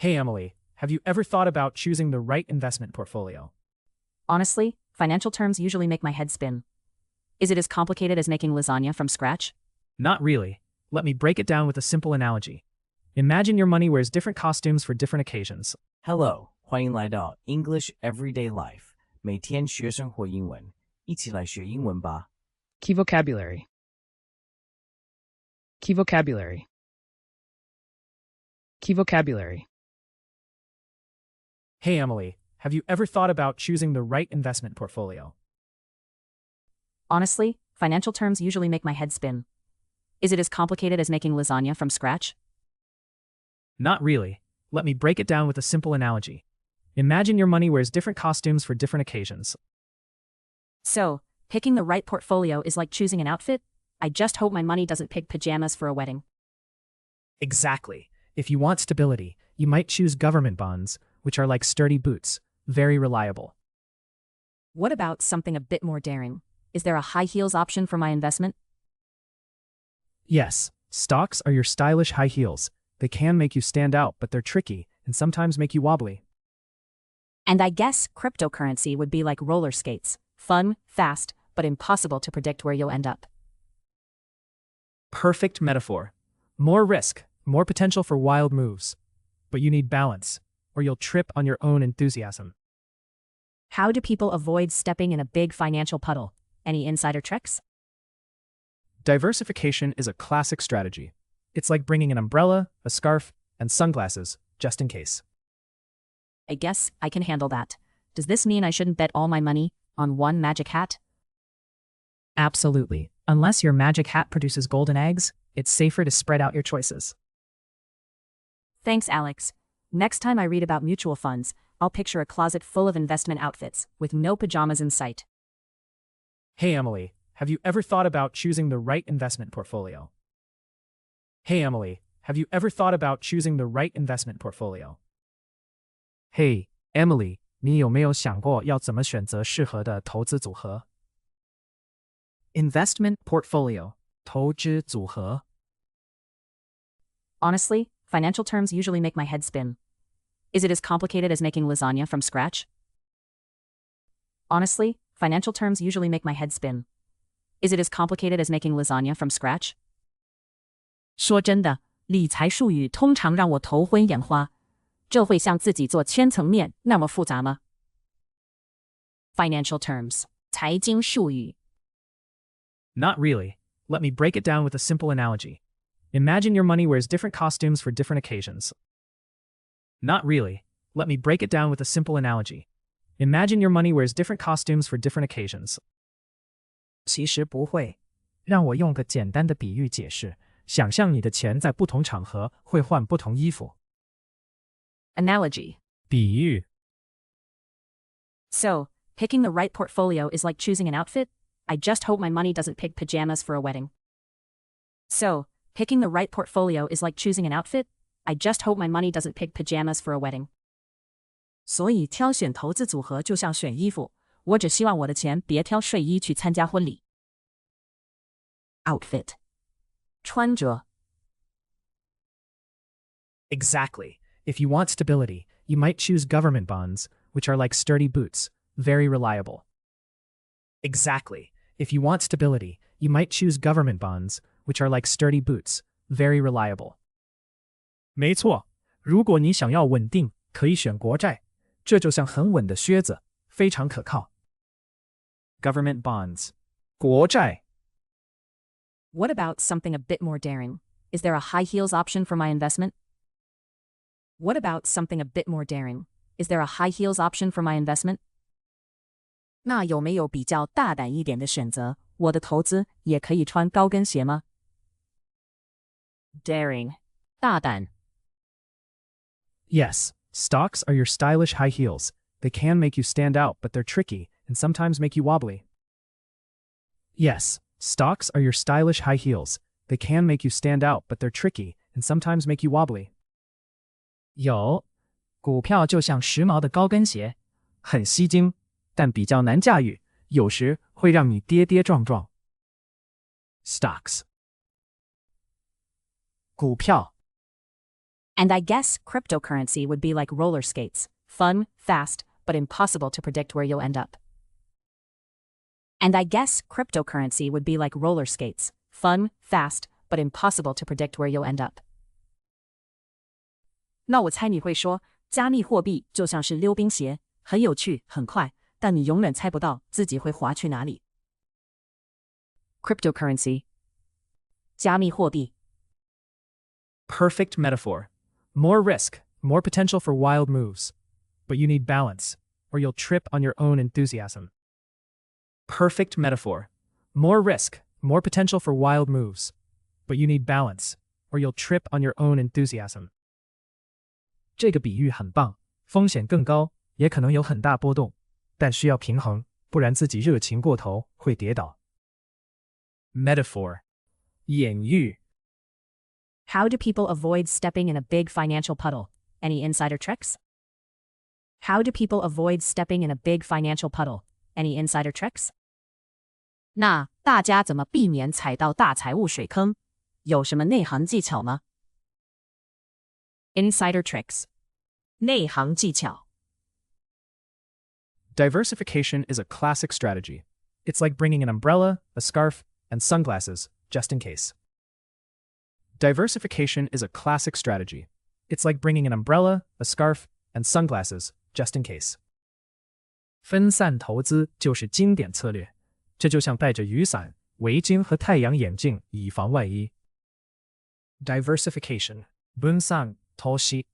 Hey Emily, have you ever thought about choosing the right investment portfolio? Honestly, financial terms usually make my head spin. Is it as complicated as making lasagna from scratch? Not really. Let me break it down with a simple analogy. Imagine your money wears different costumes for different occasions. Hello， 欢迎来到 English Everyday Life， 每天学生活英文，一起来学英文吧。Key vocabulary. Key vocabulary. Key vocabulary. Hey Emily, have you ever thought about choosing the right investment portfolio? Honestly, financial terms usually make my head spin. Is it as complicated as making lasagna from scratch? Not really. Let me break it down with a simple analogy. Imagine your money wears different costumes for different occasions. So, picking the right portfolio is like choosing an outfit? I just hope my money doesn't pick pajamas for a wedding. Exactly. If you want stability, you might choose government bonds, which are like sturdy boots, very reliable. What about something a bit more daring? Is there a high heels option for my investment? Yes, stocks are your stylish high heels. They can make you stand out, but they're tricky and sometimes make you wobbly. And I guess cryptocurrency would be like roller skates. Fun, fast, but impossible to predict where you'll end up. Perfect metaphor. More risk, more potential for wild moves. But you need balance, or you'll trip on your own enthusiasm. How do people avoid stepping in a big financial puddle? Any insider tricks? Diversification is a classic strategy. It's like bringing an umbrella, a scarf, and sunglasses, just in case. I guess I can handle that. Does this mean I shouldn't bet all my money on one magic hat? Absolutely. Unless your magic hat produces golden eggs, it's safer to spread out your choices. Thanks, Alex. Next time I read about mutual funds, I'll picture a closet full of investment outfits, with no pajamas in sight. Hey Emily, have you ever thought about choosing the right investment portfolio? Hey Emily, have you ever thought about choosing the right investment portfolio? Hey Emily, 你有没有想过要怎么选择适合的投资组合? Investment portfolio, 投资组合. Honestly, financial terms usually make my head spin. Is it as complicated as making lasagna from scratch? Honestly, financial terms usually make my head spin. Is it as complicated as making lasagna from scratch? 说真的，理财术语通常让我头昏眼花。这会像自己做千层面那么复杂吗？ Financial terms, 财经术语。 Not really. Let me break it down with a simple analogy. Imagine your money wears different costumes for different occasions. Not really. Let me break it down with a simple analogy. Imagine your money wears different costumes for different occasions. 其实不会。让我用个简单的比喻解释。想象你的钱在不同场合会换不同衣服。Analogy. 比喻。 So, picking the right portfolio is like choosing an outfit? I just hope my money doesn't pick pajamas for a wedding. So, picking the right portfolio is like choosing an outfit? I just hope my money doesn't pick pajamas for a wedding. 所以挑选投资组合就像选衣服，我只希望我的钱别挑睡衣去参加婚礼。Outfit. 穿着。 Exactly. If you want stability, you might choose government bonds, which are like sturdy boots, very reliable. Exactly. If you want stability, you might choose government bonds, which are like sturdy boots, very reliable. 没错，如果你想要稳定，可以选国债，这就像很稳的靴子，非常可靠。Government bonds. 国债。 What about something a bit more daring? Is there a high heels option for my investment? What about something a bit more daring? Is there a high heels option for my investment? 那有没有比较大胆一点的选择？我的投资也可以穿高跟鞋吗？ Daring. 大胆。 Yes, stocks are your stylish high heels. They can make you stand out, but they're tricky and sometimes make you wobbly. Yes, stocks are your stylish high heels. They can make you stand out, but they're tricky and sometimes make you wobbly. 有，股票就像时髦的高跟鞋，很吸睛，但比较难驾驭，有时会让你跌跌撞撞。Stocks. 股票。And I guess cryptocurrency would be like roller skates, fun, fast, but impossible to predict where you'll end up. And I guess cryptocurrency would be like roller skates, fun, fast, but impossible to predict where you'll end up. 那我猜你会说，加密货币就像是溜冰鞋，很有趣，很快，但你永远猜不到自己会滑去哪里。Cryptocurrency. 加密货币。Perfect metaphor. More risk, more potential for wild moves. But you need balance, or you'll trip on your own enthusiasm. Perfect metaphor. More risk, more potential for wild moves. But you need balance, or you'll trip on your own enthusiasm. 这个比喻很棒，风险更高，也可能有很大波动，但需要平衡，不然自己热情过头会跌倒。Metaphor. 隐喻。How do people avoid stepping in a big financial puddle? Any insider tricks? How do people avoid stepping in a big financial puddle? Any insider tricks? 那大家怎么避免踩到大财务水坑？有什么内行技巧吗？ Insider tricks. 内行技巧。Diversification is a classic strategy. It's like bringing an umbrella, a scarf, and sunglasses, just in case. Diversification is a classic strategy. It's like bringing an umbrella, a scarf, and sunglasses, just in case. 分散投资就是经典策略，这就像带着雨伞、围巾和太阳眼镜，以防万一。Diversification. 分散投資。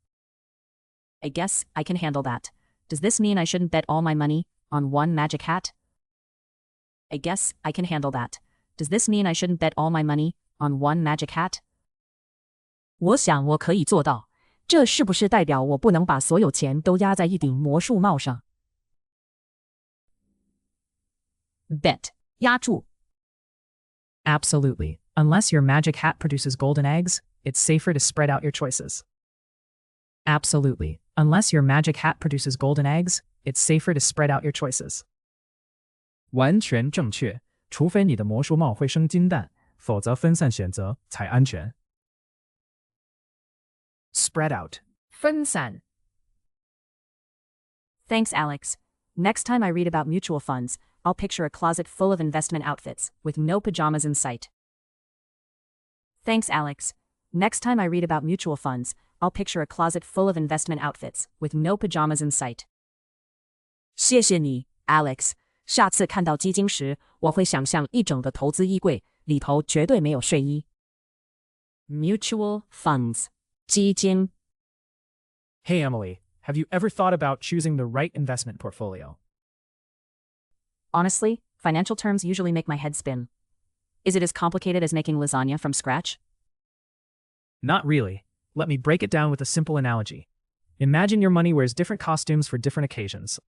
I guess I can handle that. Does this mean I shouldn't bet all my money on one magic hat? I guess I can handle that. Does this mean I shouldn't bet all my money on one magic hat? 我想我可以做到。这是不是代表我不能把所有钱都压在一顶魔术帽上？ Bet. 压注。Absolutely. Unless your magic hat produces golden eggs, it's safer to spread out your choices. Absolutely. Unless your magic hat produces golden eggs, it's safer to spread out your choices. 完全正确，除非你的魔术帽会生金蛋，否则分散选择才安全。Spread out. 分散。Thanks, Alex. Next time I read about mutual funds, I'll picture a closet full of investment outfits, with no pajamas in sight. Thanks, Alex. Next time I read about mutual funds, I'll picture a closet full of investment outfits, with no pajamas in sight. 谢谢你 Alex. 下次看到基金时，我会想象一整个投资衣柜，里头绝对没有睡衣。Mutual funds. 基金。Hey Emily, have you ever thought about choosing the right investment portfolio? Honestly, financial terms usually make my head spin. Is it as complicated as making lasagna from scratch? Not really. Let me break it down with a simple analogy. Imagine your money wears different costumes for different occasions.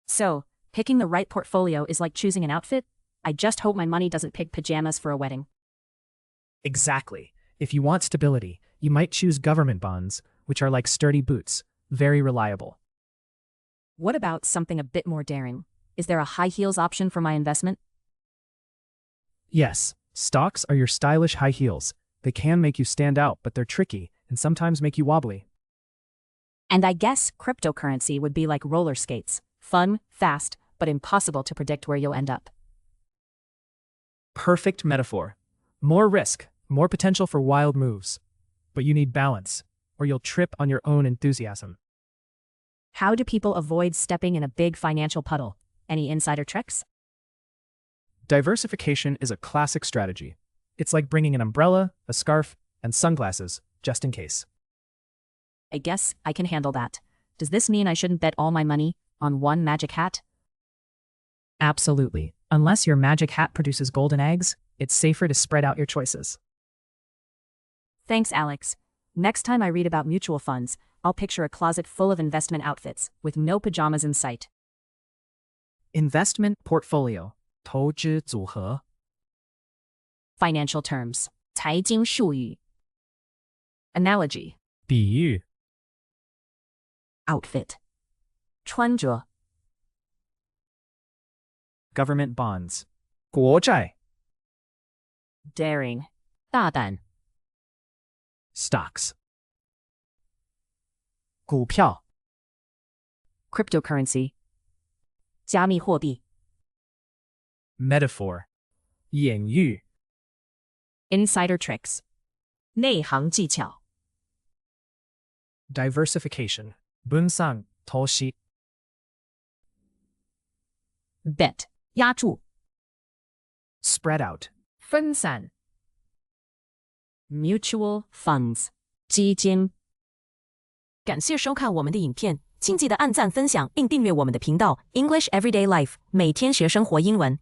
So, picking the right portfolio is like choosing an outfit? I just hope my money doesn't pick pajamas for a wedding. Exactly. If you want stability, you might choose government bonds, which are like sturdy boots, very reliable. What about something a bit more daring? Is there a high heels option for my investment? Yes, stocks are your stylish high heels. They can make you stand out, but they're tricky and sometimes make you wobbly. And I guess cryptocurrency would be like roller skates. Fun, fast, but impossible to predict where you'll end up. Perfect metaphor. More risk, more potential for wild moves. But you need balance, or you'll trip on your own enthusiasm. How do people avoid stepping in a big financial puddle? Any insider tricks? Diversification is a classic strategy. It's like bringing an umbrella, a scarf, and sunglasses, just in case. I guess I can handle that. Does this mean I shouldn't bet all my money on one magic hat? Absolutely. Unless your magic hat produces golden eggs, it's safer to spread out your choices. Thanks, Alex. Next time I read about mutual funds, I'll picture a closet full of investment outfits, with no pajamas in sight. Investment portfolio. 投资组合。Financial terms. 财经术语。Analogy. 比喻。Outfit. 穿着。Government bonds. 国债。Daring. 大胆。Stocks. 股票 cryptocurrency, 加密货币 metaphor 隐喻 insider tricks, 内行技巧 diversification 分散投資 bet, 押注 spread out 分散 mutual funds, 基金。感谢收看我们的影片，请记得按赞、分享并订阅我们的频道 English Everyday Life， 每天学生活英文。